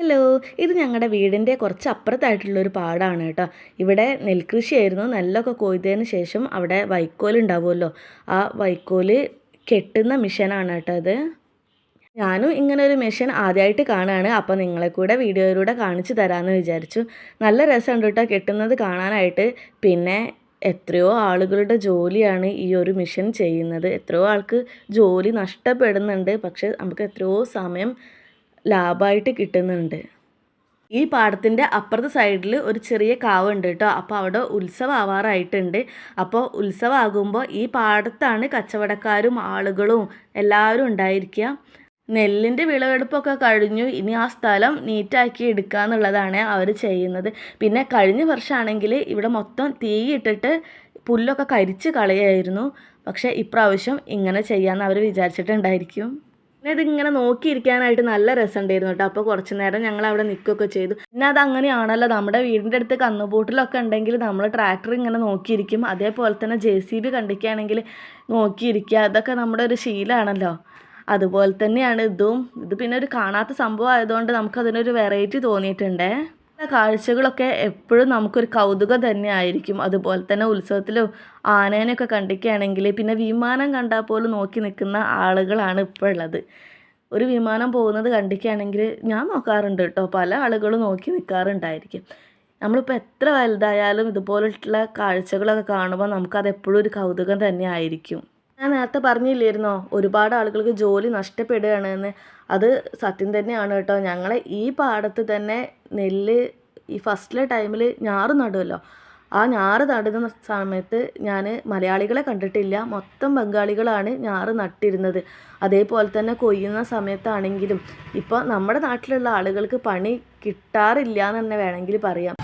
Hello, ഇത് ഞങ്ങളുടെ വീടിൻ്റെ കുറച്ച് അപ്പുറത്തായിട്ടുള്ളൊരു പാടമാണ് കേട്ടോ. ഇവിടെ നെൽകൃഷിയായിരുന്നു. നെല്ലൊക്കെ കൊയ്തതിന് ശേഷം അവിടെ വൈക്കോൽ ഉണ്ടാവുമല്ലോ, ആ വൈക്കോൽ കെട്ടുന്ന മെഷീനാണ് കേട്ടോ അത്. ഞാനും ഇങ്ങനെ ഒരു മെഷീൻ ആദ്യമായിട്ട് കാണുകയാണ്. അപ്പോൾ നിങ്ങളെ കൂടെ വീഡിയോയിലൂടെ കാണിച്ചു തരാമെന്ന് വിചാരിച്ചു. നല്ല രസമുണ്ട് കേട്ടോ കെട്ടുന്നത് കാണാനായിട്ട്. പിന്നെ എത്രയോ ആളുകളുടെ ജോലിയാണ് ഈ ഒരു മെഷീൻ ചെയ്യുന്നത്. എത്രയോ ആൾക്ക് ജോലി നഷ്ടപ്പെടുന്നുണ്ട്, പക്ഷെ നമുക്ക് എത്രയോ സമയം ലാഭമായിട്ട് കിട്ടുന്നുണ്ട്. ഈ പാടത്തിൻ്റെ അപ്പുറത്തെ സൈഡിൽ ഒരു ചെറിയ കാവുണ്ട് കേട്ടോ. അപ്പോൾ അവിടെ ഉത്സവം ആവാറായിട്ടുണ്ട്. അപ്പോൾ ഉത്സവമാകുമ്പോൾ ഈ പാടത്താണ് കച്ചവടക്കാരും ആളുകളും എല്ലാവരും ഉണ്ടായിരിക്കുക. നെല്ലിൻ്റെ വിളവെടുപ്പൊക്കെ കഴിഞ്ഞു. ഇനി ആ സ്ഥലം നീറ്റാക്കി എടുക്കുക എന്നുള്ളതാണ് അവർ ചെയ്യുന്നത്. പിന്നെ കഴിഞ്ഞ വർഷമാണെങ്കിൽ ഇവിടെ മൊത്തം തീയിട്ടിട്ട് പുല്ലൊക്കെ കരിച്ച് കളയായിരുന്നു. പക്ഷേ ഇപ്രാവശ്യം ഇങ്ങനെ ചെയ്യാമെന്ന് അവർ വിചാരിച്ചിട്ടുണ്ടായിരിക്കും. പിന്നെ ഇതിങ്ങനെ നോക്കിയിരിക്കാനായിട്ട് നല്ല രസമുണ്ടായിരുന്നു കേട്ടോ. അപ്പോൾ കുറച്ച് നേരം ഞങ്ങൾ അവിടെ നിൽക്കുകയൊക്കെ ചെയ്തു. പിന്നെ അതങ്ങനെയാണല്ലോ, നമ്മുടെ വീടിൻ്റെ അടുത്ത് കന്നുകൂട്ടിലൊക്കെ ഉണ്ടെങ്കിൽ നമ്മൾ ട്രാക്ടർ ഇങ്ങനെ നോക്കിയിരിക്കും. അതേപോലെ തന്നെ JCB കണ്ടിക്കുകയാണെങ്കിൽ നോക്കിയിരിക്കുക. അതൊക്കെ നമ്മുടെ ഒരു ശീലമാണല്ലോ. അതുപോലെ തന്നെയാണ് ഇതും. ഇത് പിന്നെ ഒരു കാണാത്ത സംഭവം ആയതുകൊണ്ട് നമുക്കതിനൊരു വെറൈറ്റി തോന്നിയിട്ടുണ്ടേ. കാഴ്ചകളൊക്കെ എപ്പോഴും നമുക്കൊരു കൗതുകം തന്നെ ആയിരിക്കും. അതുപോലെ തന്നെ ഉത്സവത്തിലും ആനേനെയൊക്കെ കണ്ടിക്കുകയാണെങ്കിൽ പിന്നെ വിമാനം കണ്ടാൽ പോലും നോക്കി നിൽക്കുന്ന ആളുകളാണ് ഇപ്പോൾ ഉള്ളത്. ഒരു വിമാനം പോകുന്നത് കണ്ടിക്കുകയാണെങ്കിൽ ഞാൻ നോക്കാറുണ്ട് കേട്ടോ. പല ആളുകളും നോക്കി നിൽക്കാറുണ്ടായിരിക്കും. നമ്മളിപ്പോൾ എത്ര വലുതായാലും ഇതുപോലുള്ള കാഴ്ചകളൊക്കെ കാണുമ്പോൾ നമുക്കത് എപ്പോഴും ഒരു കൗതുകം തന്നെ ആയിരിക്കും. ഞാൻ നേരത്തെ പറഞ്ഞില്ലായിരുന്നോ ഒരുപാട് ആളുകൾക്ക് ജോലി നഷ്ടപ്പെടുകയാണെന്ന്. അത് സത്യം തന്നെയാണ് കേട്ടോ. ഞങ്ങളെ ഈ പാടത്ത് തന്നെ നെല്ല് ഈ ഫസ്റ്റിലെ ടൈമിൽ ഞാറ് നടുമല്ലോ, ആ ഞാറ് നടുന്ന സമയത്ത് ഞാൻ മലയാളികളെ കണ്ടിട്ടില്ല, മൊത്തം ബംഗാളികളാണ് ഞാറ് നട്ടിരുന്നത്. അതേപോലെ തന്നെ കൊയ്യുന്ന സമയത്താണെങ്കിലും ഇപ്പോൾ നമ്മുടെ നാട്ടിലുള്ള ആളുകൾക്ക് പണി കിട്ടാറില്ല എന്ന് തന്നെ വേണമെങ്കിൽ പറയാം.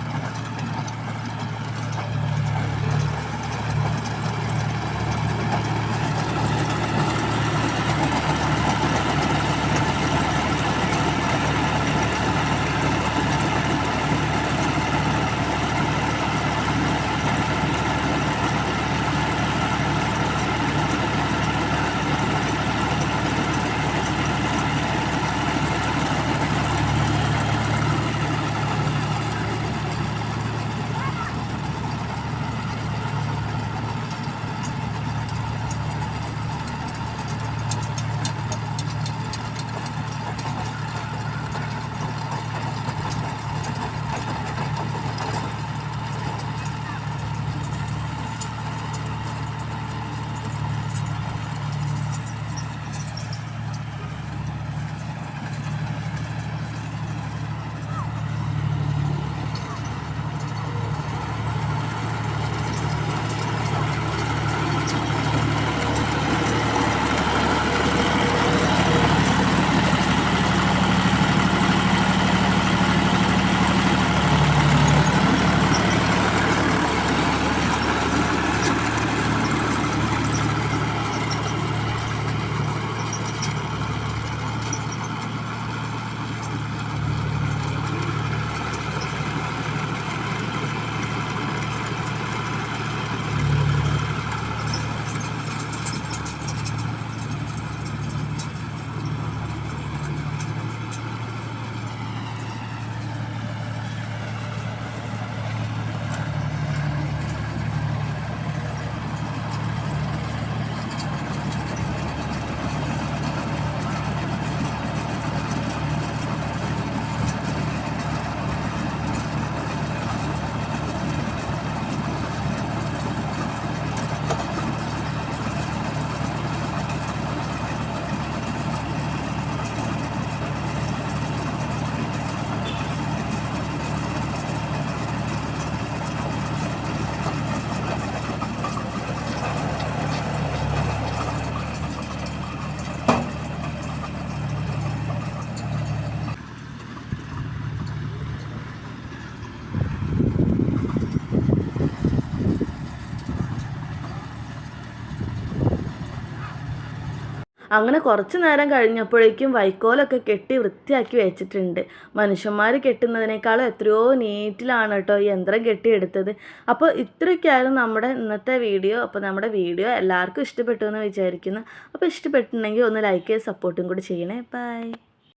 അങ്ങനെ കുറച്ച് നേരം കഴിഞ്ഞപ്പോഴേക്കും വൈക്കോലൊക്കെ കെട്ടി വൃത്തിയാക്കി വെച്ചിട്ടുണ്ട്. മനുഷ്യന്മാർ കെട്ടുന്നതിനേക്കാളും എത്രയോ നീറ്റിലാണ് കേട്ടോ യന്ത്രം കെട്ടിയെടുത്തത്. അപ്പോൾ ഇത്രയൊക്കെയായിരുന്നു നമ്മുടെ ഇന്നത്തെ വീഡിയോ. അപ്പോൾ നമ്മുടെ വീഡിയോ എല്ലാവർക്കും ഇഷ്ടപ്പെട്ടു എന്ന് വിചാരിക്കുന്നു. അപ്പോൾ ഇഷ്ടപ്പെട്ടിട്ടുണ്ടെങ്കിൽ ഒന്ന് ലൈക്ക് ചെയ്ത് സപ്പോർട്ടും കൂടി ചെയ്യണേ. ബൈ.